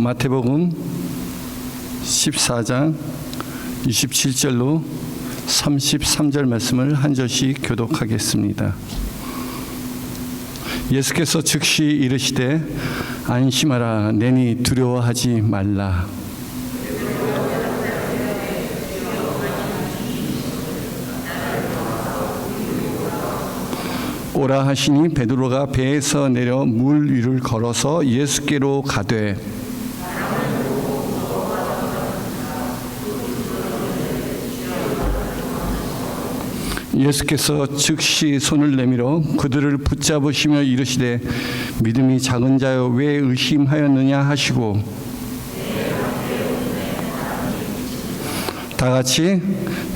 마태복음 14장 27절로 33절 말씀을 한 절씩 교독하겠습니다. 예수께서 즉시 이르시되 안심하라, 내니 두려워하지 말라. 오라 하시니 베드로가 배에서 내려 물 위를 걸어서 예수께로 가되 예수께서 즉시 손을 내밀어 그들을 붙잡으시며 이르시되 믿음이 작은 자여 왜 의심하였느냐 하시고 다같이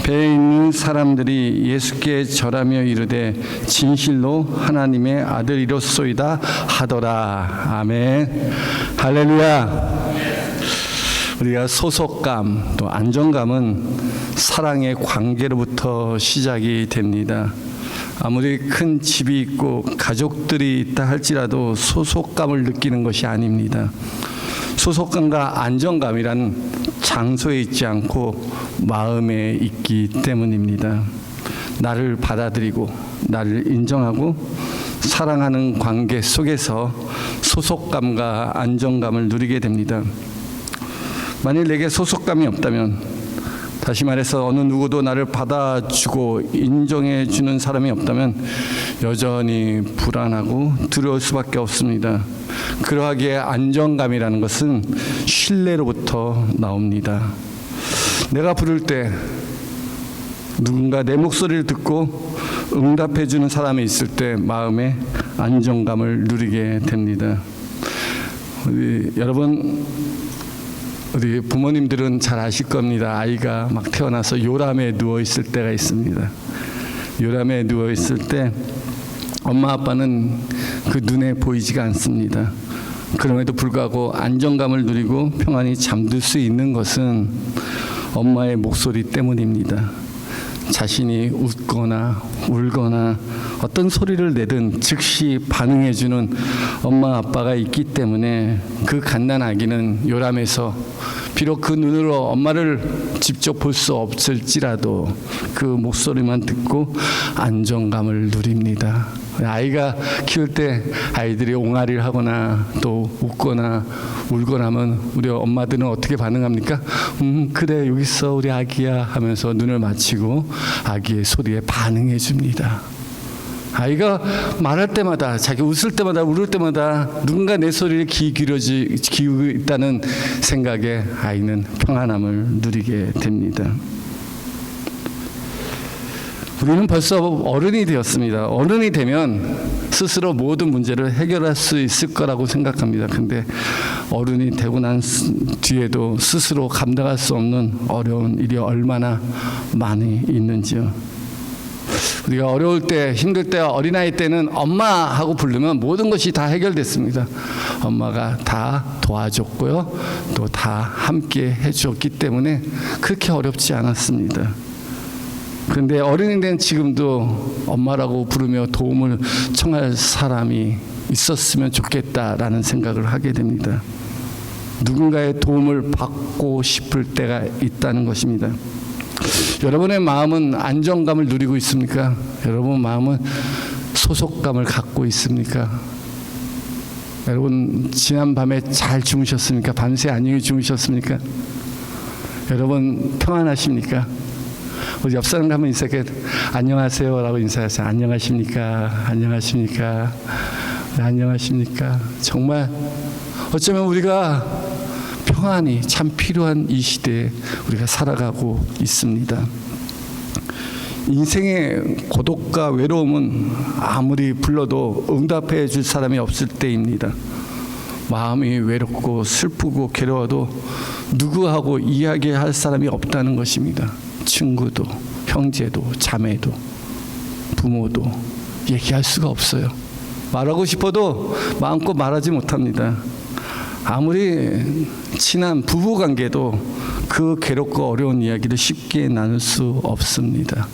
배에 있는 사람들이 예수께 절하며 이르되 진실로 하나님의 아들이로소이다 하더라. 아멘. 할렐루야. 우리가 소속감 또 안정감은 사랑의 관계로부터 시작이 됩니다. 아무리 큰 집이 있고 가족들이 있다 할지라도 소속감을 느끼는 것이 아닙니다. 소속감과 안정감이란 장소에 있지 않고 마음에 있기 때문입니다. 나를 받아들이고 나를 인정하고 사랑하는 관계 속에서 소속감과 안정감을 누리게 됩니다. 만일 내게 소속감이 없다면, 다시 말해서 어느 누구도 나를 받아주고 인정해 주는 사람이 없다면 여전히 불안하고 두려울 수밖에 없습니다. 그러하기에 안정감이라는 것은 신뢰로부터 나옵니다. 내가 부를 때 누군가 내 목소리를 듣고 응답해 주는 사람이 있을 때 마음에 안정감을 누리게 됩니다. 여러분, 우리 부모님들은 잘 아실 겁니다. 아이가 막 태어나서 요람에 누워 있을 때가 있습니다. 요람에 누워 있을 때 엄마 아빠는 그 눈에 보이지가 않습니다. 그럼에도 불구하고 안정감을 누리고 평안히 잠들 수 있는 것은 엄마의 목소리 때문입니다. 자신이 웃거나 울거나 어떤 소리를 내든 즉시 반응해주는 엄마 아빠가 있기 때문에 그 갓난아기는 요람에서 비록 그 눈으로 엄마를 직접 볼 수 없을지라도 그 목소리만 듣고 안정감을 누립니다. 아이가 키울 때 아이들이 옹알이를 하거나 또 웃거나 울거나 하면 우리 엄마들은 어떻게 반응합니까? 그래 여기 있어 우리 아기야 하면서 눈을 맞추고 아기의 소리에 반응해 줍니다. 아이가 말할 때마다, 자기 웃을 때마다, 울을 때마다 누군가 내 소리를 기울이고 있다는 생각에 아이는 평안함을 누리게 됩니다. 우리는 벌써 어른이 되었습니다. 어른이 되면 스스로 모든 문제를 해결할 수 있을 거라고 생각합니다. 근데 어른이 되고 난 뒤에도 스스로 감당할 수 없는 어려운 일이 얼마나 많이 있는지요. 우리가 어려울 때, 힘들 때, 어린아이 때는 엄마 하고 부르면 모든 것이 다 해결됐습니다. 엄마가 다 도와줬고요, 또 다 함께 해주었기 때문에 그렇게 어렵지 않았습니다. 그런데 어른이 된 지금도 엄마라고 부르며 도움을 청할 사람이 있었으면 좋겠다라는 생각을 하게 됩니다. 누군가의 도움을 받고 싶을 때가 있다는 것입니다. 여러분의 마음은 안정감을 누리고 있습니까? 여러분 마음은 소속감을 갖고 있습니까? 여러분 지난 밤에 잘 주무셨습니까? 밤새 안녕히 주무셨습니까? 여러분 평안하십니까? 우리 옆 사람 한번 인사해, 안녕하세요 라고 인사하세요. 안녕하십니까? 안녕하십니까? 네, 안녕하십니까? 정말 어쩌면 우리가 평안이 참 필요한 이 시대에 우리가 살아가고 있습니다. 인생의 고독과 외로움은 아무리 불러도 응답해 줄 사람이 없을 때입니다. 마음이 외롭고 슬프고 괴로워도 누구하고 이야기할 사람이 없다는 것입니다. 친구도, 형제도, 자매도, 부모도 얘기할 수가 없어요. 말하고 싶어도 마음껏 말하지 못합니다. 아무리 친한 부부관계도 그 괴롭고 어려운 이야기를 쉽게 나눌 수 없습니다.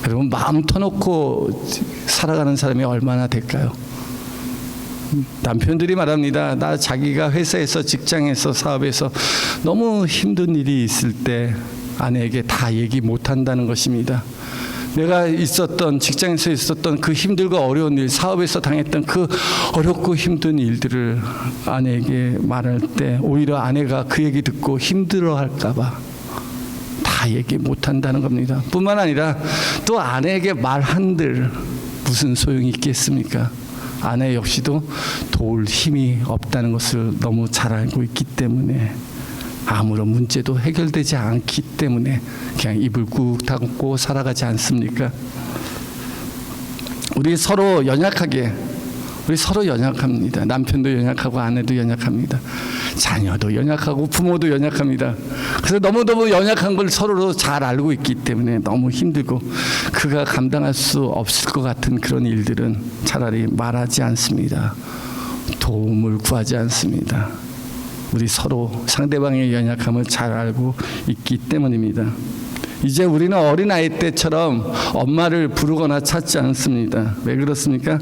여러분 마음 터놓고 살아가는 사람이 얼마나 될까요? 남편들이 말합니다. 나 자기가 회사에서, 직장에서, 사업에서 너무 힘든 일이 있을 때 아내에게 다 얘기 못한다는 것입니다. 내가 있었던, 직장에서 있었던 그 힘들고 어려운 일, 사업에서 당했던 그 어렵고 힘든 일들을 아내에게 말할 때 오히려 아내가 그 얘기 듣고 힘들어할까 봐 다 얘기 못한다는 겁니다. 뿐만 아니라 또 아내에게 말한들 무슨 소용이 있겠습니까? 아내 역시도 도울 힘이 없다는 것을 너무 잘 알고 있기 때문에 아무런 문제도 해결되지 않기 때문에 그냥 입을 꾹 닫고 살아가지 않습니까? 우리 서로 연약합니다. 남편도 연약하고 아내도 연약합니다. 자녀도 연약하고 부모도 연약합니다. 그래서 너무너무 연약한 걸 서로 잘 알고 있기 때문에 너무 힘들고 그가 감당할 수 없을 것 같은 그런 일들은 차라리 말하지 않습니다. 도움을 구하지 않습니다. 우리 서로 상대방의 연약함을 잘 알고 있기 때문입니다. 이제 우리는 어린아이 때처럼 엄마를 부르거나 찾지 않습니다. 왜 그렇습니까?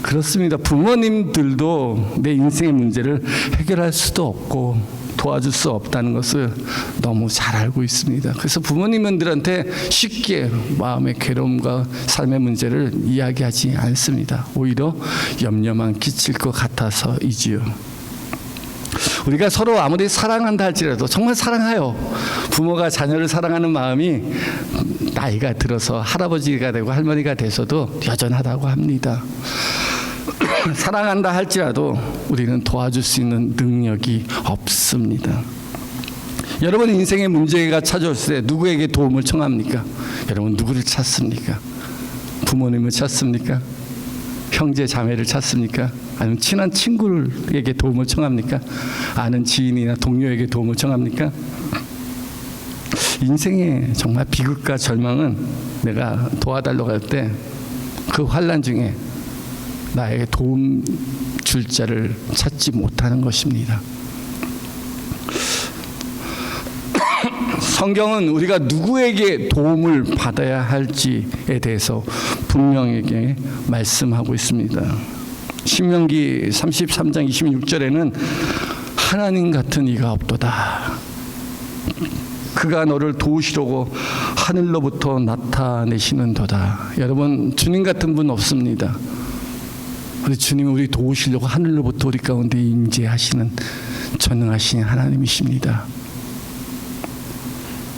그렇습니다. 부모님들도 내 인생의 문제를 해결할 수도 없고 도와줄 수 없다는 것을 너무 잘 알고 있습니다. 그래서 부모님들한테 쉽게 마음의 괴로움과 삶의 문제를 이야기하지 않습니다. 오히려 염려만 끼칠 것 같아서이지요. 우리가 서로 아무리 사랑한다 할지라도 정말 사랑해요. 부모가 자녀를 사랑하는 마음이 나이가 들어서 할아버지가 되고 할머니가 돼서도 여전하다고 합니다. 사랑한다 할지라도 우리는 도와줄 수 있는 능력이 없습니다. 여러분 인생의 문제가 찾아왔을 때 누구에게 도움을 청합니까? 여러분 누구를 찾습니까? 부모님을 찾습니까? 형제 자매를 찾습니까? 아니면 친한 친구에게 도움을 청합니까? 아는 지인이나 동료에게 도움을 청합니까? 인생의 정말 비극과 절망은 내가 도와달라고 할 때 그 환난 중에 나에게 도움 줄 자를 찾지 못하는 것입니다. 성경은 우리가 누구에게 도움을 받아야 할지에 대해서 분명하게 말씀하고 있습니다. 신명기 33장 26절에는 하나님 같은 이가 없도다. 그가 너를 도우시려고 하늘로부터 나타내시는도다. 여러분 주님 같은 분 없습니다. 우리 주님은 우리 도우시려고 하늘로부터 우리 가운데 임재하시는 전능하신 하나님이십니다.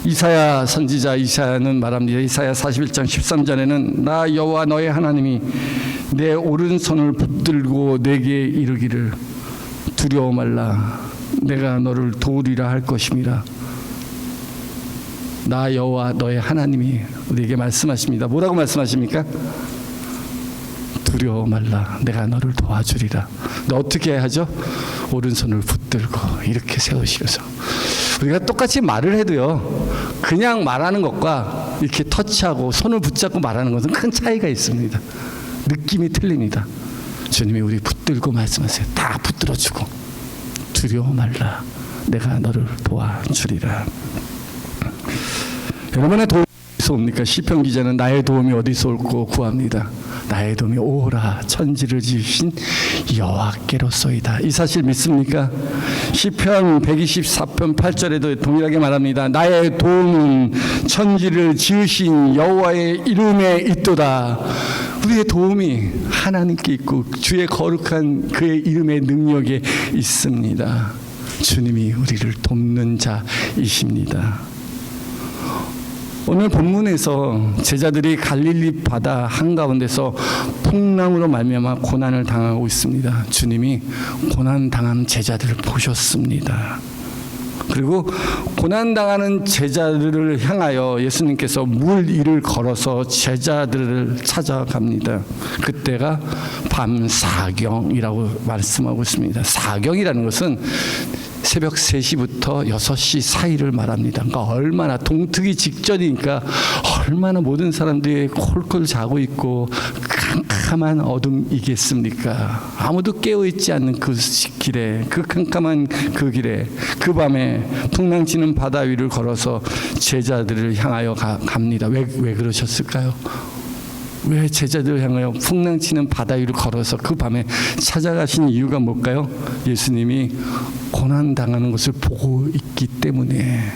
이사야 선지자 이사야는 말합니다. 이사야 41장 13절에는 나 여호와 너의 하나님이 내 오른손을 붙들고 내게 이르기를 두려워 말라 내가 너를 도우리라 할 것임이라. 나 여호와 너의 하나님이 우리에게 말씀하십니다. 뭐라고 말씀하십니까? 두려워 말라 내가 너를 도와주리라. 너 어떻게 하죠? 오른손을 붙들고 이렇게 세우시면서 우리가 똑같이 말을 해도요 그냥 말하는 것과 이렇게 터치하고 손을 붙잡고 말하는 것은 큰 차이가 있습니다. 느낌이 틀립니다. 주님이 우리 붙들고 말씀하세요. 다 붙들어주고 두려워 말라 내가 너를 도와주리라. 여러분의 도움이 어디서 옵니까? 시편 기자는 나의 도움이 어디서 올고 구합니다. 나의 도움이 오라 천지를 지으신 여호와께로소이다. 이 사실 믿습니까? 시편 124편 8절에도 동일하게 말합니다. 나의 도움은 천지를 지으신 여호와의 이름에 있도다. 우리의 도움이 하나님께 있고 주의 거룩한 그의 이름의 능력에 있습니다. 주님이 우리를 돕는 자이십니다. 오늘 본문에서 제자들이 갈릴리 바다 한가운데서 풍랑으로 말미암아 고난을 당하고 있습니다. 주님이 고난 당하는 제자들을 보셨습니다. 그리고 고난 당하는 제자들을 향하여 예수님께서 물 위를 걸어서 제자들을 찾아갑니다. 그때가 밤 사경이라고 말씀하고 있습니다. 사경이라는 것은 새벽 3시부터 6시 사이를 말합니다. 그러니까 얼마나 동트기 직전이니까 얼마나 모든 사람들이 콜콜 자고 있고 캄캄한 어둠이겠습니까? 아무도 깨어있지 않는 그 길에 그 캄캄한 그 길에 그 밤에 풍랑치는 바다 위를 걸어서 제자들을 향하여 갑니다. 왜 그러셨을까요? 왜 제자들을 향하여 풍랑치는 바다 위를 걸어서 그 밤에 찾아가신 이유가 뭘까요? 예수님이 고난당하는 것을 보고 있기 때문에.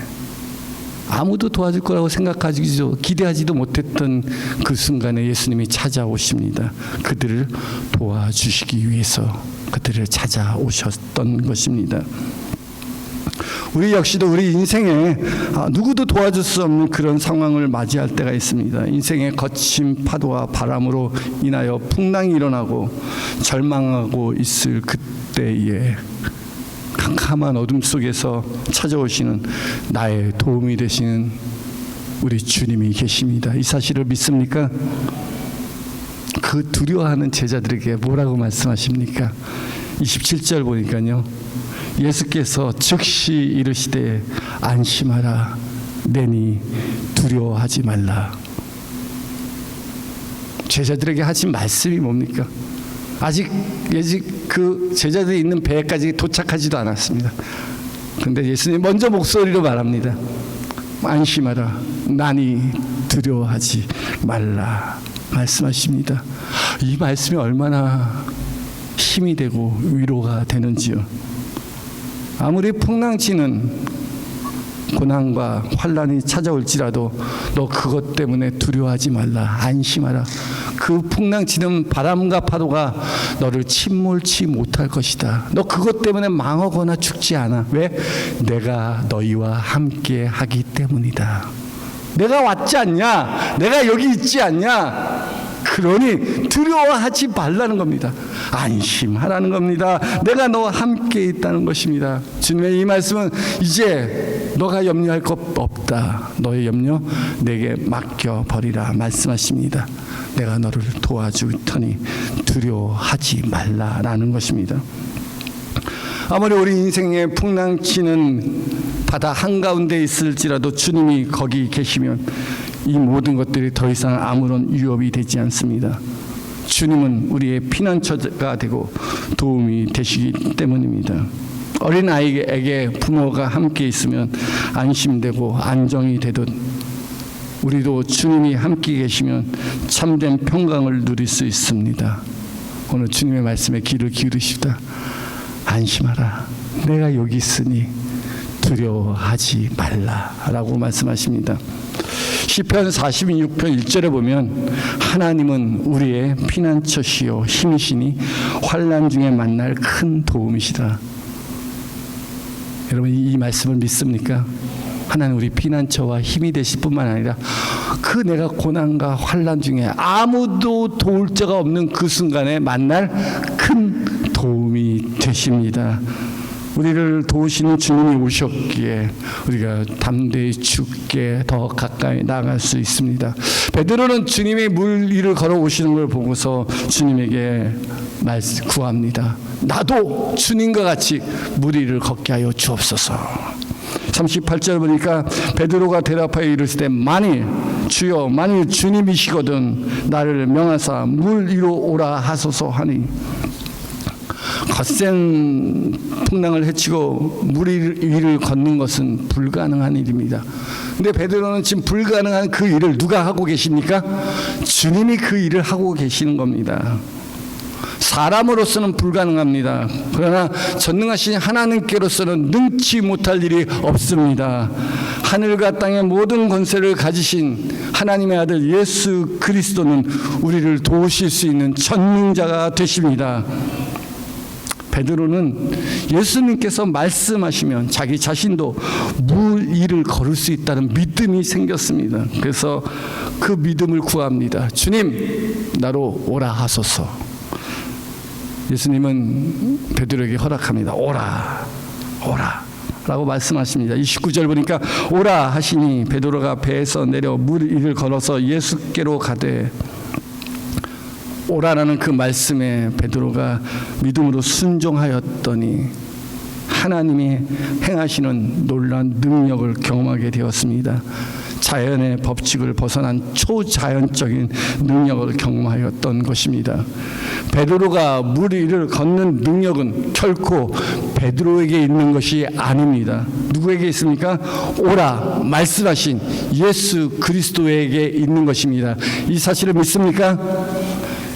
아무도 도와줄 거라고 생각하지도 기대하지도 못했던 그 순간에 예수님이 찾아오십니다. 그들을 도와주시기 위해서 그들을 찾아오셨던 것입니다. 우리 역시도 우리 인생에 누구도 도와줄 수 없는 그런 상황을 맞이할 때가 있습니다. 인생의 거친 파도와 바람으로 인하여 풍랑이 일어나고 절망하고 있을 그때에 캄캄한 어둠 속에서 찾아오시는 나의 도움이 되시는 우리 주님이 계십니다. 이 사실을 믿습니까? 그 두려워하는 제자들에게 뭐라고 말씀하십니까? 27절 보니까요, 예수께서 즉시 이르시되 안심하라, 내니 두려워하지 말라. 제자들에게 하신 말씀이 뭡니까? 아직 그 제자들이 있는 배까지 도착하지도 않았습니다. 그런데 예수님 먼저 목소리로 말합니다. 안심하라, 나니 두려워하지 말라 말씀하십니다. 이 말씀이 얼마나 힘이 되고 위로가 되는지요. 아무리 풍랑치는 고난과 환난이 찾아올지라도 너 그것 때문에 두려워하지 말라, 안심하라. 그 풍랑치는 바람과 파도가 너를 침몰치 못할 것이다. 너 그것 때문에 망하거나 죽지 않아. 왜? 내가 너희와 함께 하기 때문이다. 내가 왔지 않냐? 내가 여기 있지 않냐? 그러니 두려워하지 말라는 겁니다. 안심하라는 겁니다. 내가 너와 함께 있다는 것입니다. 주님의 이 말씀은 이제 너가 염려할 것 없다. 너의 염려 내게 맡겨버리라 말씀하십니다. 내가 너를 도와줄 터니 두려워하지 말라라는 것입니다. 아무리 우리 인생에 풍랑치는 바다 한가운데 있을지라도 주님이 거기 계시면 이 모든 것들이 더 이상 아무런 위협이 되지 않습니다. 주님은 우리의 피난처가 되고 도움이 되시기 때문입니다. 어린아이에게 부모가 함께 있으면 안심되고 안정이 되듯 우리도 주님이 함께 계시면 참된 평강을 누릴 수 있습니다. 오늘 주님의 말씀에 귀를 기울이시다. 안심하라, 내가 여기 있으니 두려워하지 말라라고 말씀하십니다. 시편 46편 1절에 보면 하나님은 우리의 피난처시요 힘이시니 환난 중에 만날 큰 도움이시다. 여러분 이 말씀을 믿습니까? 하나님 우리 피난처와 힘이 되실 뿐만 아니라 그 내가 고난과 환난 중에 아무도 도울 자가 없는 그 순간에 만날 큰 도움이 되십니다. 우리를 도우시는 주님이 오셨기에 우리가 담대히 주께 더 가까이 나아갈 수 있습니다. 베드로는 주님이 물 위를 걸어오시는 걸 보고서 주님에게 구합니다. 나도 주님과 같이 물 위를 걷게 하여 주옵소서. 38절 보니까 베드로가 대답하여 이르시되 만일 주여 만일 주님이시거든 나를 명하사 물 위로 오라 하소서 하니 거센 풍랑을 헤치고 물 위를 걷는 것은 불가능한 일입니다. 근데 베드로는 지금 불가능한 그 일을 누가 하고 계십니까? 주님이 그 일을 하고 계시는 겁니다. 사람으로서는 불가능합니다. 그러나 전능하신 하나님께로서는 능치 못할 일이 없습니다. 하늘과 땅의 모든 권세를 가지신 하나님의 아들 예수 그리스도는 우리를 도우실 수 있는 전능자가 되십니다. 베드로는 예수님께서 말씀하시면 자기 자신도 물 위를 걸을 수 있다는 믿음이 생겼습니다. 그래서 그 믿음을 구합니다. 주님, 나로 오라 하소서. 예수님은 베드로에게 허락합니다. 오라, 오라 라고 말씀하십니다. 29절 보니까 오라 하시니 베드로가 배에서 내려 물 위를 걸어서 예수께로 가되 오라라는 그 말씀에 베드로가 믿음으로 순종하였더니 하나님이 행하시는 놀라운 능력을 경험하게 되었습니다. 자연의 법칙을 벗어난 초자연적인 능력을 경험하였던 것입니다. 베드로가 물 위를 걷는 능력은 결코 베드로에게 있는 것이 아닙니다. 누구에게 있습니까? 오라 말씀하신 예수 그리스도에게 있는 것입니다. 이 사실을 믿습니까?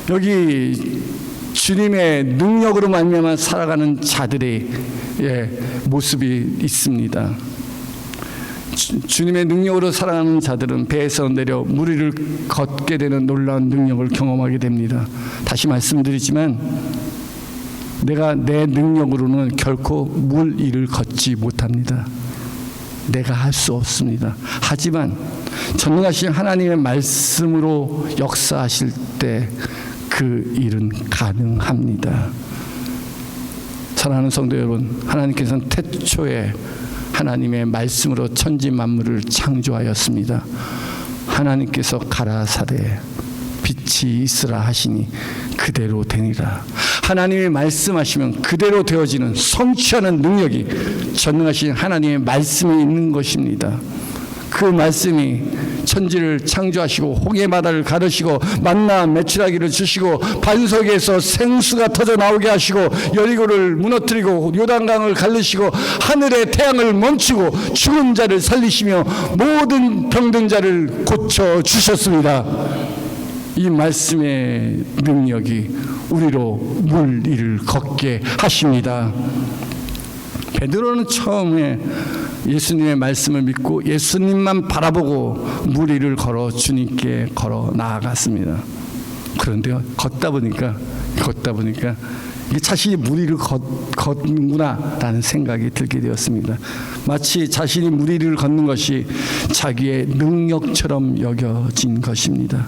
여기 주님의 능력으로 말미암아 살아가는 자들의 모습이 있습니다. 주님의 능력으로 살아가는 자들은 배에서 내려 물 위를 걷게 되는 놀라운 능력을 경험하게 됩니다. 다시 말씀드리지만 내가 내 능력으로는 결코 물 위를 걷지 못합니다. 내가 할 수 없습니다. 하지만 전능하신 하나님의 말씀으로 역사하실 때 그 일은 가능합니다. 사랑하는 성도 여러분, 하나님께서는 태초에 하나님의 말씀으로 천지 만물을 창조하였습니다. 하나님께서 가라사대 빛이 있으라 하시니 그대로 되니라. 하나님이 말씀하시면 그대로 되어지는 성취하는 능력이 전능하신 하나님의 말씀에 있는 것입니다. 그 말씀이 천지를 창조하시고 홍해 바다를 가르시고 만나 메추라기를 주시고 반석에서 생수가 터져 나오게 하시고 여리고를 무너뜨리고 요단강을 갈르시고 하늘의 태양을 멈추고 죽은 자를 살리시며 모든 병든 자를 고쳐 주셨습니다. 이 말씀의 능력이 우리로 물 위를 걷게 하십니다. 베드로는 처음에 예수님의 말씀을 믿고 예수님만 바라보고 물 위를 걸어 주님께 걸어 나아갔습니다. 그런데요, 걷다 보니까 이게 자신이 물 위를 걷는구나 라는 생각이 들게 되었습니다. 마치 자신이 물 위를 걷는 것이 자기의 능력처럼 여겨진 것입니다.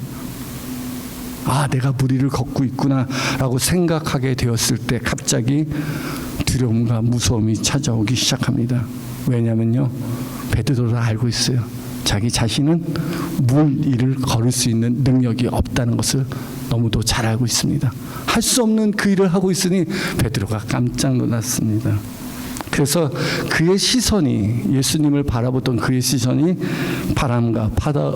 아, 내가 물 위를 걷고 있구나 라고 생각하게 되었을 때 갑자기 두려움과 무서움이 찾아오기 시작합니다. 왜냐면요, 베드로가 알고 있어요. 자기 자신은 물 위를 걸을 수 있는 능력이 없다는 것을 너무도 잘 알고 있습니다. 할 수 없는 그 일을 하고 있으니 베드로가 깜짝 놀랐습니다. 그래서 그의 시선이, 예수님을 바라보던 그의 시선이 바람과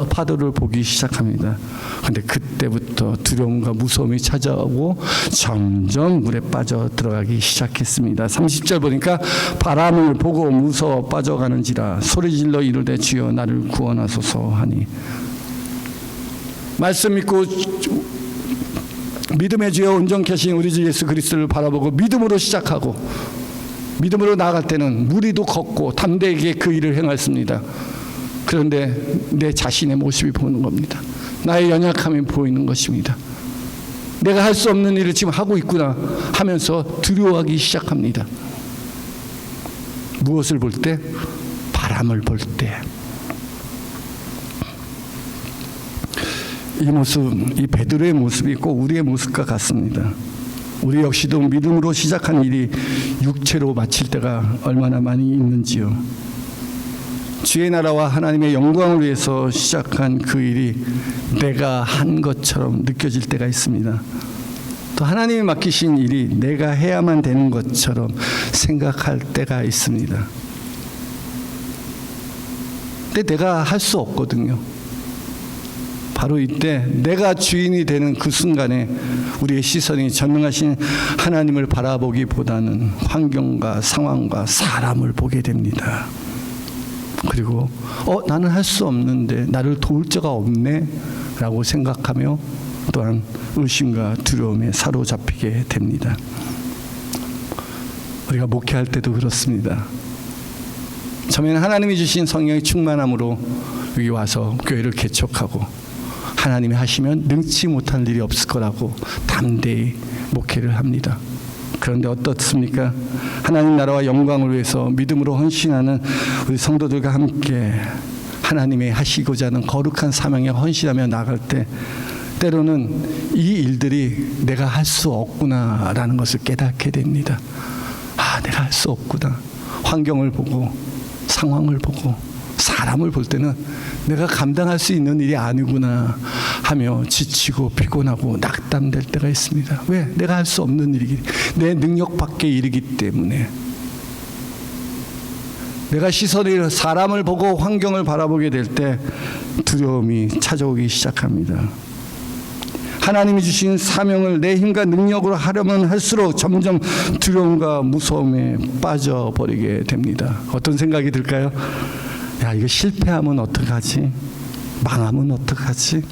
파도를 보기 시작합니다. 그런데 그때부터 두려움과 무서움이 찾아오고 점점 물에 빠져 들어가기 시작했습니다. 30절 보니까 바람을 보고 무서워 빠져가는지라 소리질러 이르되 주여 나를 구원하소서 하니, 말씀 믿고 믿음의 주여 온전케 하신 우리 주 예수 그리스도를 바라보고 믿음으로 시작하고 믿음으로 나아갈 때는 물 위도 걷고 담대하게 그 일을 행했습니다. 그런데 내 자신의 모습이 보이는 겁니다. 나의 연약함이 보이는 것입니다. 내가 할 수 없는 일을 지금 하고 있구나 하면서 두려워하기 시작합니다. 무엇을 볼 때? 바람을 볼 때. 이 모습, 이 베드로의 모습이 꼭 우리의 모습과 같습니다. 우리 역시도 믿음으로 시작한 일이 육체로 마칠 때가 얼마나 많이 있는지요. 주의 나라와 하나님의 영광을 위해서 시작한 그 일이 내가 한 것처럼 느껴질 때가 있습니다. 또 하나님이 맡기신 일이 내가 해야만 되는 것처럼 생각할 때가 있습니다. 근데 내가 할 수 없거든요. 바로 이때 내가 주인이 되는 그 순간에 우리의 시선이 전능하신 하나님을 바라보기보다는 환경과 상황과 사람을 보게 됩니다. 그리고 나는 할 수 없는데 나를 도울 자가 없네 라고 생각하며 또한 의심과 두려움에 사로잡히게 됩니다. 우리가 목회할 때도 그렇습니다. 처음에는 하나님이 주신 성령의 충만함으로 여기 와서 교회를 개척하고 하나님이 하시면 능치 못할 일이 없을 거라고 담대히 목회를 합니다. 그런데 어떻습니까? 하나님 나라와 영광을 위해서 믿음으로 헌신하는 우리 성도들과 함께 하나님이 하시고자 하는 거룩한 사명에 헌신하며 나갈 때 때로는 이 일들이 내가 할 수 없구나라는 것을 깨닫게 됩니다. 아, 내가 할 수 없구나. 환경을 보고 상황을 보고 사람을 볼 때는 내가 감당할 수 있는 일이 아니구나 하며 지치고 피곤하고 낙담될 때가 있습니다. 왜? 내가 할 수 없는 일이기, 내 능력 밖의 일이기 때문에. 내가 시선이 사람을 보고 환경을 바라보게 될 때 두려움이 찾아오기 시작합니다. 하나님이 주신 사명을 내 힘과 능력으로 하려면 할수록 점점 두려움과 무서움에 빠져버리게 됩니다. 어떤 생각이 들까요? 야, 이거 실패하면 어떡하지? 망하면 어떡하지?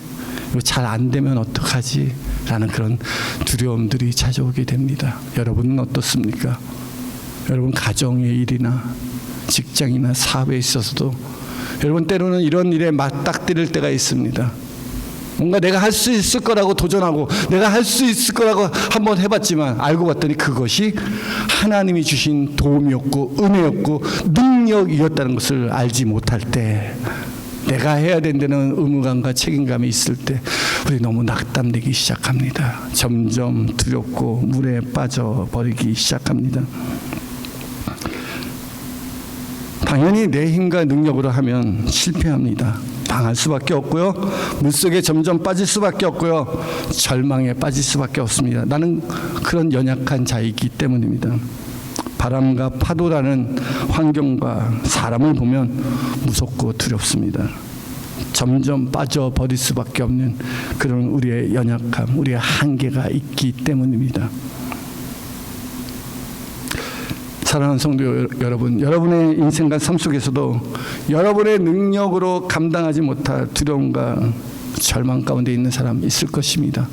이거 잘 안 되면 어떡하지? 라는 그런 두려움들이 찾아오게 됩니다. 여러분은 어떻습니까? 여러분 가정의 일이나 직장이나 사업에 있어서도 여러분 때로는 이런 일에 맞닥뜨릴 때가 있습니다. 뭔가 내가 할 수 있을 거라고 도전하고 내가 할 수 있을 거라고 한번 해봤지만 알고 봤더니 그것이 하나님이 주신 도움이었고 은혜였고 능력이었다는 것을 알지 못할 때, 내가 해야 된다는 의무감과 책임감이 있을 때 우리 너무 낙담되기 시작합니다. 점점 두렵고 물에 빠져버리기 시작합니다. 당연히 내 힘과 능력으로 하면 실패합니다. 당할 수밖에 없고요. 물속에 점점 빠질 수밖에 없고요. 절망에 빠질 수밖에 없습니다. 나는 그런 연약한 자이기 때문입니다. 바람과 파도라는 환경과 사람을 보면 무섭고 두렵습니다. 점점 빠져버릴 수밖에 없는 그런 우리의 연약함, 우리의 한계가 있기 때문입니다. 사랑하는 성도 여러분, 여러분의 인생과 삶 속에서도 여러분의 능력으로 감당하지 못할 두려움과 절망 가운데 있는 사람 있을 것입니다.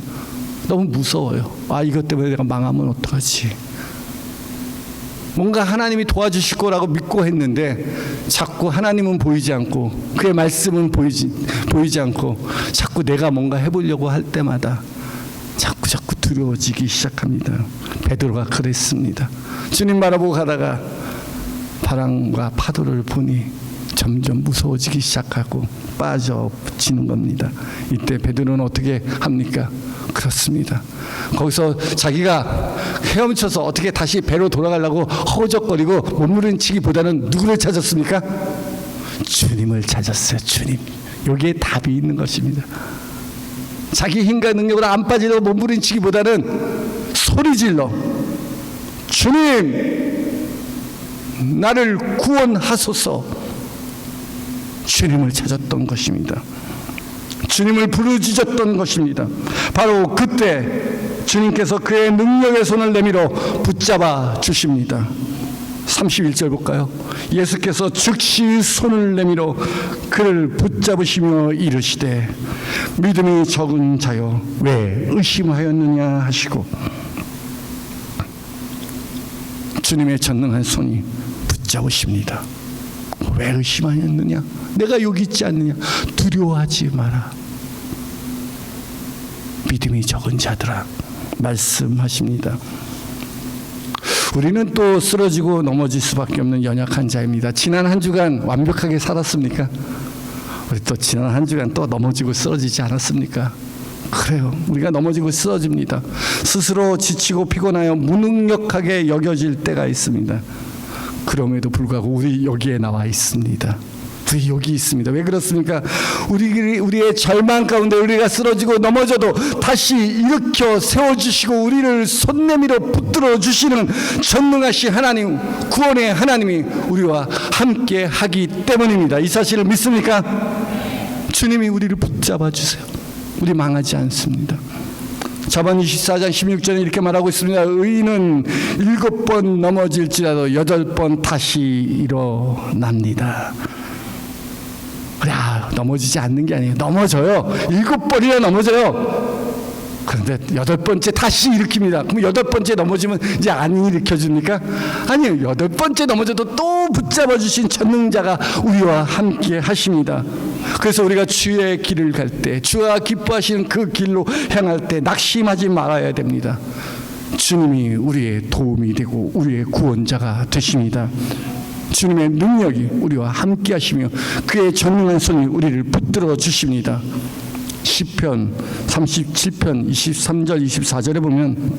너무 무서워요. 아, 이것 때문에 내가 망하면 어떡하지? 뭔가 하나님이 도와주실 거라고 믿고 했는데 자꾸 하나님은 보이지 않고 그의 말씀은 보이지 않고 자꾸 내가 뭔가 해보려고 할 때마다 자꾸 두려워지기 시작합니다. 베드로가 그랬습니다. 주님 바라보고 가다가 바람과 파도를 보니 점점 무서워지기 시작하고 빠져지는 겁니다. 이때 베드로는 어떻게 합니까? 그렇습니다. 거기서 자기가 헤엄쳐서 어떻게 다시 배로 돌아가려고 허우적거리고 몸부림치기보다는 누구를 찾았습니까? 주님을 찾았어요. 주님. 여기에 답이 있는 것입니다. 자기 힘과 능력으로 안 빠지려고 몸부림치기보다는 소리질러 주님 나를 구원하소서, 주님을 찾았던 것입니다. 주님을 부르짖었던 것입니다. 바로 그때 주님께서 그의 능력의 손을 내밀어 붙잡아 주십니다. 31절 볼까요? 예수께서 즉시 손을 내밀어 그를 붙잡으시며 이르시되 믿음이 적은 자여 왜 의심하였느냐 하시고, 주님의 전능한 손이 붙잡으십니다. 왜 의심하였느냐? 내가 여기 있지 않느냐? 두려워하지 마라. 믿음이 적은 자들아, 말씀하십니다. 우리는 또 쓰러지고 넘어질 수밖에 없는 연약한 자입니다. 지난 한 주간 완벽하게 살았습니까? 우리 또 지난 한 주간 또 넘어지고 쓰러지지 않았습니까? 그래요. 우리가 넘어지고 쓰러집니다. 스스로 지치고 피곤하여 무능력하게 여겨질 때가 있습니다. 그럼에도 불구하고 우리 여기에 나와 있습니다. 우리 여기 있습니다. 왜 그렇습니까? 우리의 절망 가운데 우리가 쓰러지고 넘어져도 다시 일으켜 세워주시고 우리를 손 내밀어 붙들어 주시는 전능하신 하나님, 구원의 하나님이 우리와 함께 하기 때문입니다. 이 사실을 믿습니까? 주님이 우리를 붙잡아 주세요. 우리 망하지 않습니다. 자반 24장 16절에 이렇게 말하고 있습니다. 의인은 7번 넘어질지라도 8번 다시 일어납니다. 야, 넘어지지 않는 게 아니에요. 넘어져요. 7번이나 넘어져요. 그런데 8번째 다시 일으킵니다. 그럼 8번째 넘어지면 이제 안 일으켜줍니까? 아니요. 8번째 넘어져도 또 붙잡아 주신 전능자가 우리와 함께 하십니다. 그래서 우리가 주의 길을 갈 때, 주가 기뻐하시는 그 길로 향할 때 낙심하지 말아야 됩니다. 주님이 우리의 도움이 되고 우리의 구원자가 되십니다. 주님의 능력이 우리와 함께 하시며 그의 전능한 손이 우리를 붙들어 주십니다. 시편 37편 23절 24절에 보면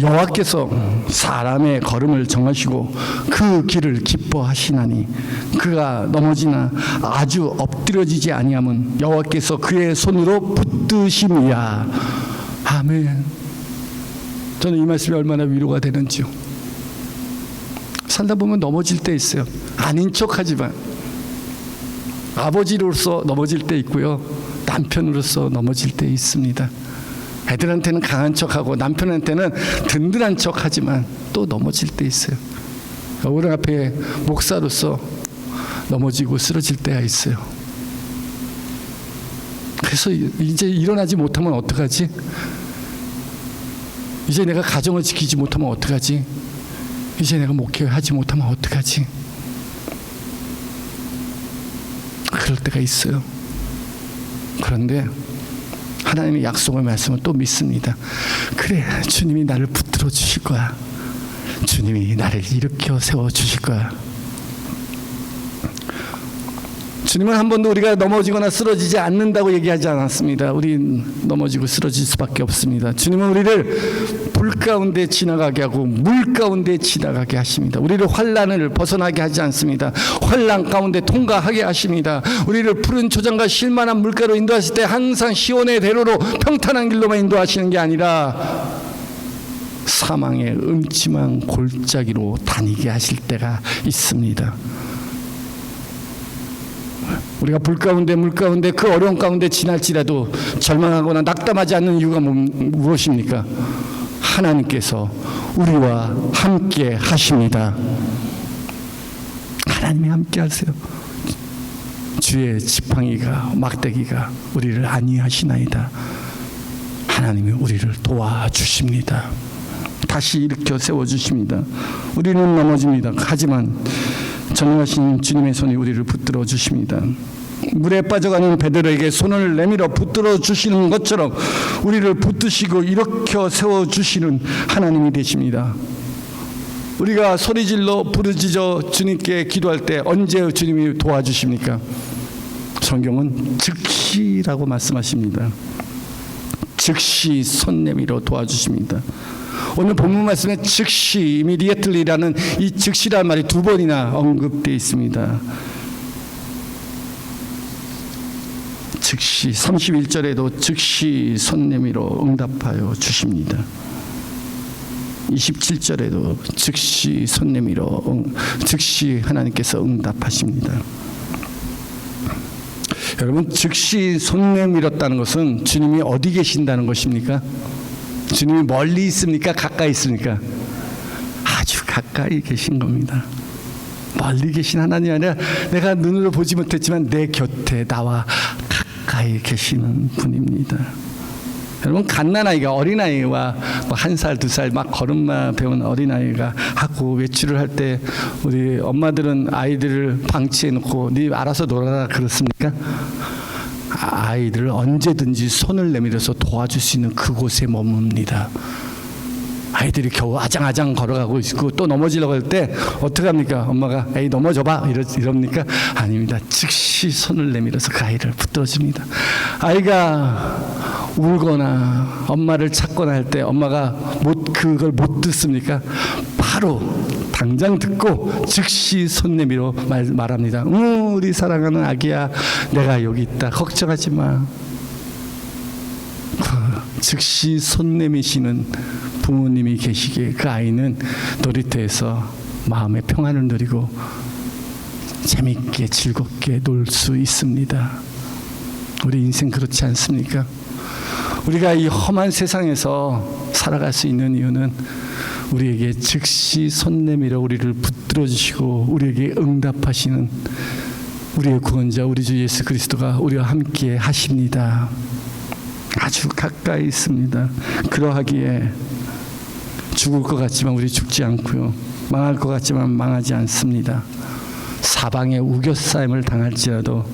여호와께서 사람의 걸음을 정하시고 그 길을 기뻐하시나니 그가 넘어지나 아주 엎드려지지 아니함은 여호와께서 그의 손으로 붙드심이야. 아멘. 저는 이 말씀이 얼마나 위로가 되는지요. 살다 보면 넘어질 때 있어요. 아닌 척하지만 아버지로서 넘어질 때 있고요, 남편으로서 넘어질 때 있습니다. 애들한테는 강한 척하고 남편한테는 든든한 척하지만 또 넘어질 때 있어요. 우리 앞에 목사로서 넘어지고 쓰러질 때가 있어요. 그래서 이제 일어나지 못하면 어떡하지? 이제 내가 가정을 지키지 못하면 어떡하지? 이제 내가 목회하지 못하면 어떡하지? 그럴 때가 있어요. 그런데 하나님의 약속의 말씀을 또 믿습니다. 그래, 주님이 나를 붙들어 주실 거야. 주님이 나를 일으켜 세워 주실 거야. 주님은 한 번도 우리가 넘어지거나 쓰러지지 않는다고 얘기하지 않았습니다. 우리 넘어지고 쓰러질 수밖에 없습니다. 주님은 우리를 불 가운데 지나가게 하고 물 가운데 지나가게 하십니다. 우리를 환난을 벗어나게 하지 않습니다. 환난 가운데 통과하게 하십니다. 우리를 푸른 초장과 실만한 물가로 인도하실 때 항상 시온의 대로로 평탄한 길로만 인도하시는 게 아니라 사망의 음침한 골짜기로 다니게 하실 때가 있습니다. 우리가 불 가운데 물 가운데 그 어려운 가운데 지날지라도 절망하거나 낙담하지 않는 이유가 무엇입니까? 하나님께서 우리와 함께 하십니다. 하나님이 함께 하세요. 주의 지팡이가 막대기가 우리를 안위하시나이다. 하나님이 우리를 도와주십니다. 다시 일으켜 세워주십니다. 우리는 넘어집니다. 하지만 전능하신 주님의 손이 우리를 붙들어 주십니다. 물에 빠져가는 베드로에게 손을 내밀어 붙들어 주시는 것처럼 우리를 붙드시고 일으켜 세워 주시는 하나님이 되십니다. 우리가 소리질러 부르짖어 주님께 기도할 때 언제 주님이 도와주십니까? 성경은 즉시라고 말씀하십니다. 즉시 손 내밀어 도와주십니다. 오늘 본문 말씀에 즉시, immediately라는 이 즉시라는 말이 2번이나 언급되어 있습니다. 즉시 31절에도 즉시 손 내밀어 응답하여 주십니다. 27절에도 즉시 손 내밀어 즉시 하나님께서 응답하십니다. 여러분, 즉시 손 내밀었다는 것은 주님이 어디 계신다는 것입니까? 주님이 멀리 있습니까? 가까이 있습니까? 아주 가까이 계신 겁니다. 멀리 계신 하나님이 아니라 내가 눈으로 보지 못했지만 내 곁에 나와 가까이 계시는 분입니다. 여러분, 갓난아이가 어린아이와 1살, 2살 막 걸음마 배운 어린아이가 하고 외출을 할 때 우리 엄마들은 아이들을 방치해 놓고 네 알아서 놀아라 그렇습니까? 아이들을 언제든지 손을 내밀어서 도와줄 수 있는 그곳에 머뭅니다. 아이들이 겨우 아장아장 걸어가고 있고 또 넘어지려고 할 때 어떡합니까? 엄마가 에이 넘어져봐 이럽니까? 아닙니다. 즉시 손을 내밀어서 그 아이를 붙들어줍니다. 아이가 울거나 엄마를 찾거나 할 때 엄마가 그걸 못 듣습니까? 바로 당장 듣고 즉시 손 내밀어 말합니다. 우리 사랑하는 아기야, 내가 여기 있다. 걱정하지 마. 즉시 손 내미시는 부모님이 계시기에 그 아이는 놀이터에서 마음의 평안을 누리고 재밌게 즐겁게 놀 수 있습니다. 우리 인생 그렇지 않습니까? 우리가 이 험한 세상에서 살아갈 수 있는 이유는 우리에게 즉시 손 내밀어 우리를 붙들어 주시고 우리에게 응답하시는 우리의 구원자 우리 주 예수 그리스도가 우리와 함께 하십니다. 아주 가까이 있습니다. 그러하기에 죽을 것 같지만 우리 죽지 않고요, 망할 것 같지만 망하지 않습니다. 사방에 우겨싸임을 당할지라도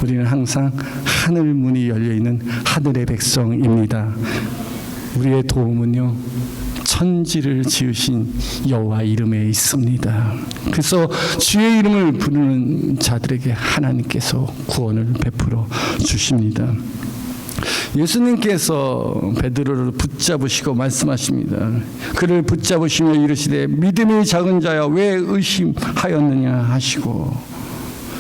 우리는 항상 하늘 문이 열려있는 하늘의 백성입니다. 우리의 도움은요, 천지를 지으신 여호와 이름에 있습니다. 그래서 주의 이름을 부르는 자들에게 하나님께서 구원을 베풀어 주십니다. 예수님께서 베드로를 붙잡으시고 말씀하십니다. 그를 붙잡으시며 이르시되 믿음이 작은 자야 왜 의심하였느냐 하시고,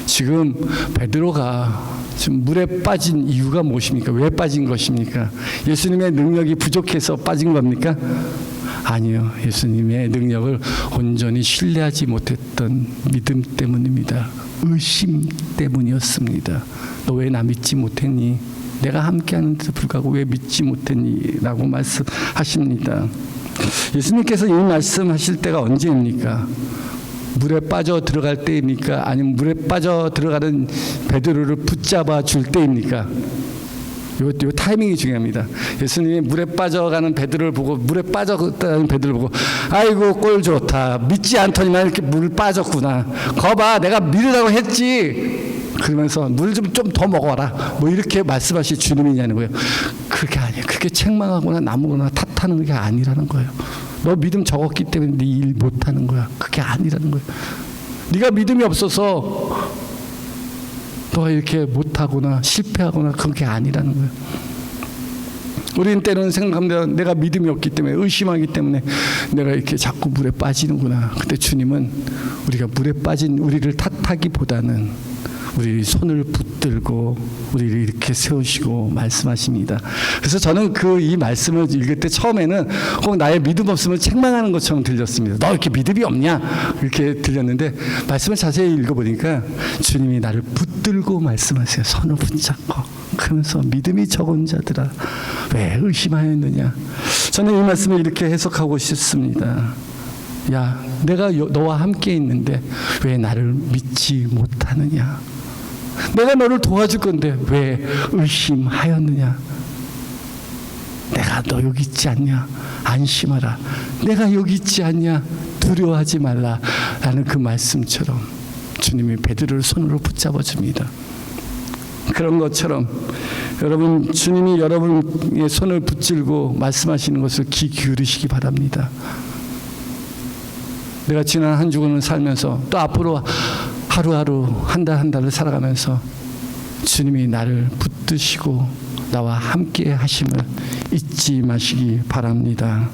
지금 베드로가 지금 물에 빠진 이유가 무엇입니까? 왜 빠진 것입니까? 예수님의 능력이 부족해서 빠진 겁니까? 아니요. 예수님의 능력을 온전히 신뢰하지 못했던 믿음 때문입니다. 의심 때문이었습니다. 너 왜 나 믿지 못했니? 내가 함께하는데도 불구하고 왜 믿지 못했니? 라고 말씀하십니다. 예수님께서 이 말씀하실 때가 언제입니까? 물에 빠져 들어갈 때입니까? 아니면 물에 빠져 들어가는 베드로를 붙잡아 줄 때입니까? 요 타이밍이 중요합니다. 예수님이 물에 빠져가는 베드로를 보고, 물에 빠져가는 베드로를 보고, 아이고 꼴 좋다, 믿지 않더니만 이렇게 물 빠졌구나, 거봐 내가 믿으라고 했지, 그러면서 물 좀 더 먹어라, 뭐 이렇게 말씀하실 주님이냐는 거예요. 그게 아니에요. 그게 책망하거나 나무거나 탓하는 게 아니라는 거예요. 너 믿음 적었기 때문에 네 일 못하는 거야. 그게 아니라는 거예요. 네가 믿음이 없어서 너가 이렇게 못하거나 실패하거나 그런 게 아니라는 거예요. 우리는 때로는 생각합니다. 내가 믿음이 없기 때문에, 의심하기 때문에 내가 이렇게 자꾸 물에 빠지는구나. 근데 주님은 우리가 물에 빠진 우리를 탓하기보다는 우리 손을 붙들고 우리를 이렇게 세우시고 말씀하십니다. 그래서 저는 이 말씀을 읽을 때 처음에는 꼭 나의 믿음 없음을 책망하는 것처럼 들렸습니다. 너 이렇게 믿음이 없냐? 이렇게 들렸는데 말씀을 자세히 읽어보니까 주님이 나를 붙들고 말씀하세요. 손을 붙잡고. 그러면서 믿음이 적은 자들아 왜 의심하였느냐? 저는 이 말씀을 이렇게 해석하고 싶습니다. 야, 내가 너와 함께 있는데 왜 나를 믿지 못하느냐? 내가 너를 도와줄 건데 왜 의심하였느냐? 내가 너 여기 있지 않냐? 안심하라. 내가 여기 있지 않냐? 두려워하지 말라. 라는 그 말씀처럼 주님이 베드로를 손으로 붙잡아 줍니다. 그런 것처럼 여러분, 주님이 여러분의 손을 붙들고 말씀하시는 것을 귀 기울이시기 바랍니다. 내가 지난 한 주간을 살면서 또 앞으로 하루하루 한 달 한 달을 살아가면서 주님이 나를 붙드시고 나와 함께 하심을 잊지 마시기 바랍니다.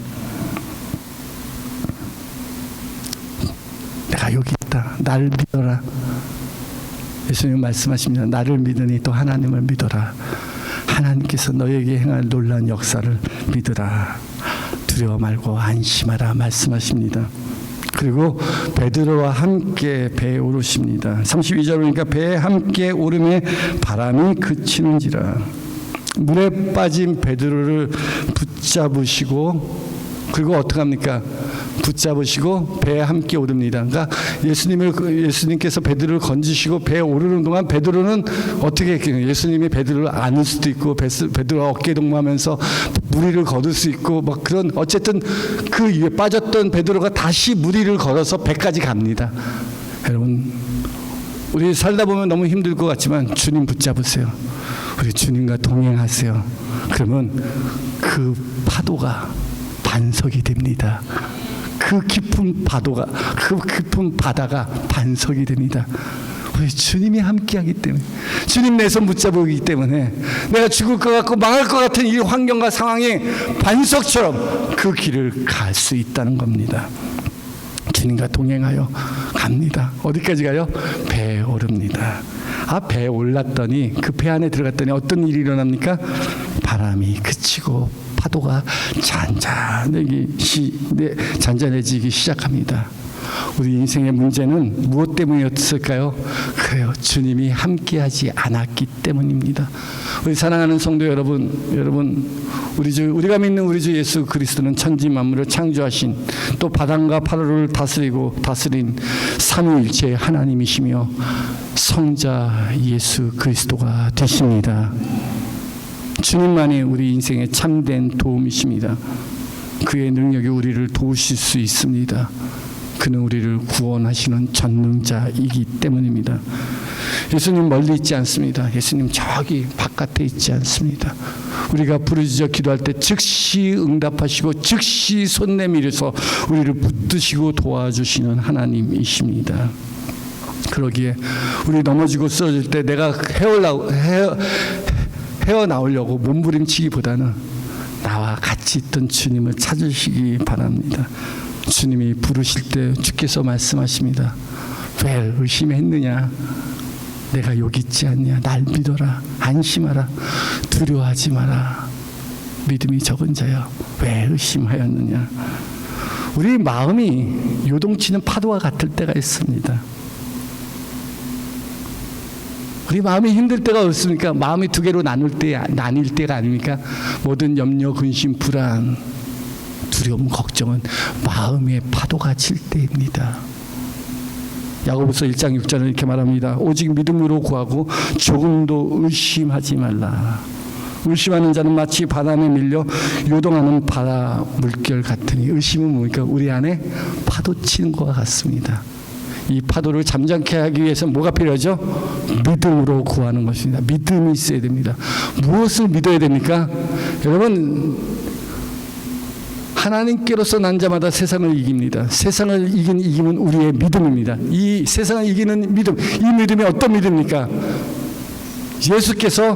내가 여기 있다. 나를 믿어라. 예수님 말씀하십니다. 나를 믿으니 또 하나님을 믿어라. 하나님께서 너에게 행할 놀라운 역사를 믿으라. 두려워 말고 안심하라 말씀하십니다. 그리고 베드로와 함께 배에 오르십니다. 32절 보니까 배에 함께 오름에 바람이 그치는지라. 물에 빠진 베드로를 붙잡으시고, 그리고 어떻게 합니까? 붙잡으시고 배에 함께 오릅니다. 그러니까 예수님께서 베드로를 건지시고 배에 오르는 동안 베드로는 어떻게 했겠어요? 예수님이 베드로를 안을 수도 있고 베드로가 어깨 동무하면서 무리를 걸을 수 있고 막 그런, 어쨌든 그 위에 빠졌던 베드로가 다시 무리를 걸어서 배까지 갑니다. 여러분, 우리 살다 보면 너무 힘들 것 같지만 주님 붙잡으세요. 우리 주님과 동행하세요. 그러면 그 파도가 반석이 됩니다. 그 깊은 바다가 반석이 됩니다. 우리 주님이 함께하기 때문에, 주님 내 손 붙잡기 때문에 내가 죽을 것 같고 망할 것 같은 이 환경과 상황이 반석처럼 그 길을 갈 수 있다는 겁니다. 주님과 동행하여 갑니다. 어디까지 가요? 배에 오릅니다. 배에 올랐더니, 그 배 안에 들어갔더니 어떤 일이 일어납니까? 바람이 그치고 파도가 잔잔해지기 시작합니다. 우리 인생의 문제는 무엇 때문이었을까요? 그래요. 주님이 함께하지 않았기 때문입니다. 우리 사랑하는 성도 여러분, 우리가 믿는 우리 주 예수 그리스도는 천지 만물을 창조하신, 또 바람과 파도를 다스린 삼위일체 하나님이시며 성자 예수 그리스도가 되십니다. 주님만이 우리 인생의 참된 도움이십니다. 그의 능력이 우리를 도우실 수 있습니다. 그는 우리를 구원하시는 전능자이기 때문입니다. 예수님 멀리 있지 않습니다. 예수님 저기 바깥에 있지 않습니다. 우리가 부르짖어 기도할 때 즉시 응답하시고 즉시 손 내밀어서 우리를 붙드시고 도와주시는 하나님이십니다. 그러기에 우리 넘어지고 쓰러질 때 내가 헤어나오려고 몸부림치기보다는 나와 같이 있던 주님을 찾으시기 바랍니다. 주님이 부르실 때 주께서 말씀하십니다. 왜 의심했느냐? 내가 여기 있지 않냐? 날 믿어라. 안심하라. 두려워하지 마라. 믿음이 적은 자여 왜 의심하였느냐? 우리 마음이 요동치는 파도와 같을 때가 있습니다. 우리 마음이 힘들 때가 없습니까? 마음이 두 개로 나눌 때, 나뉠 때가 아닙니까? 모든 염려, 근심, 불안, 두려움, 걱정은 마음의 파도가 칠 때입니다. 야고보서 1장 6절은 이렇게 말합니다. 오직 믿음으로 구하고 조금도 의심하지 말라. 의심하는 자는 마치 바람에 밀려 요동하는 바다 물결 같으니. 의심은 뭡니까? 우리 안에 파도 치는 것과 같습니다. 이 파도를 잠잠케 하기 위해서 뭐가 필요하죠? 믿음으로 구하는 것입니다. 믿음이 있어야 됩니다. 무엇을 믿어야 됩니까? 여러분, 하나님께로서 난 자마다 세상을 이깁니다. 세상을 이기는 우리의 믿음입니다. 이 세상을 이기는 믿음, 이 믿음이 어떤 믿음입니까? 예수께서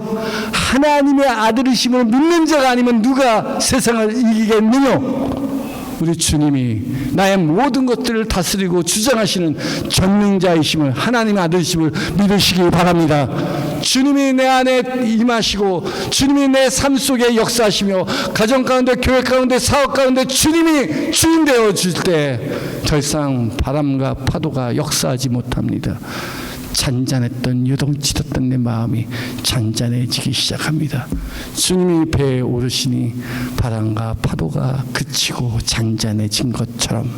하나님의 아들이심을 믿는 자가 아니면 누가 세상을 이기겠느냐? 우리 주님이 나의 모든 것들을 다스리고 주장하시는 전능자이심을, 하나님의 아들이심을 믿으시기 바랍니다. 주님이 내 안에 임하시고 주님이 내 삶 속에 역사하시며 가정 가운데, 교회 가운데, 사업 가운데 주님이 주인 되어 줄 때 더 이상 바람과 파도가 역사하지 못합니다. 잔잔했던, 요동치던 내 마음이 잔잔해지기 시작합니다. 주님이 배에 오르시니 바람과 파도가 그치고 잔잔해진 것처럼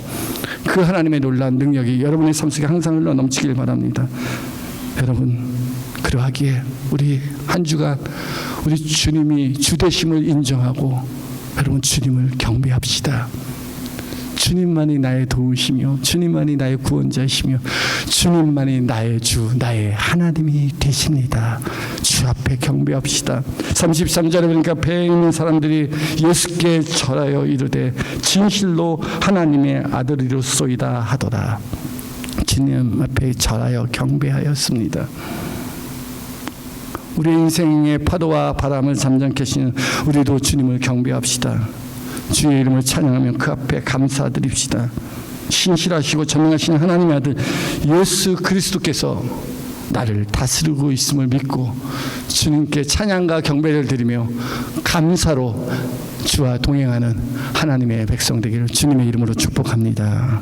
그 하나님의 놀라운 능력이 여러분의 삶 속에 항상 흘러 넘치길 바랍니다. 여러분, 그러하기에 우리 한 주간 우리 주님이 주되심을 인정하고 여러분 주님을 경배합시다. 주님만이 나의 도우시며 주님만이 나의 구원자이시며 주님만이 나의 주, 나의 하나님이 되십니다. 주 앞에 경배합시다. 33절에 보니까 배에 있는 사람들이 예수께 절하여 이르되 진실로 하나님의 아들이로소이다 하더라. 주님 앞에 절하여 경배하였습니다. 우리 인생의 파도와 바람을 잠잠케 하시는 우리도 주님을 경배합시다. 주의 이름을 찬양하며 그 앞에 감사드립시다. 신실하시고 전능하신 하나님의 아들 예수 그리스도께서 나를 다스리고 있음을 믿고 주님께 찬양과 경배를 드리며 감사로 주와 동행하는 하나님의 백성 되기를 주님의 이름으로 축복합니다.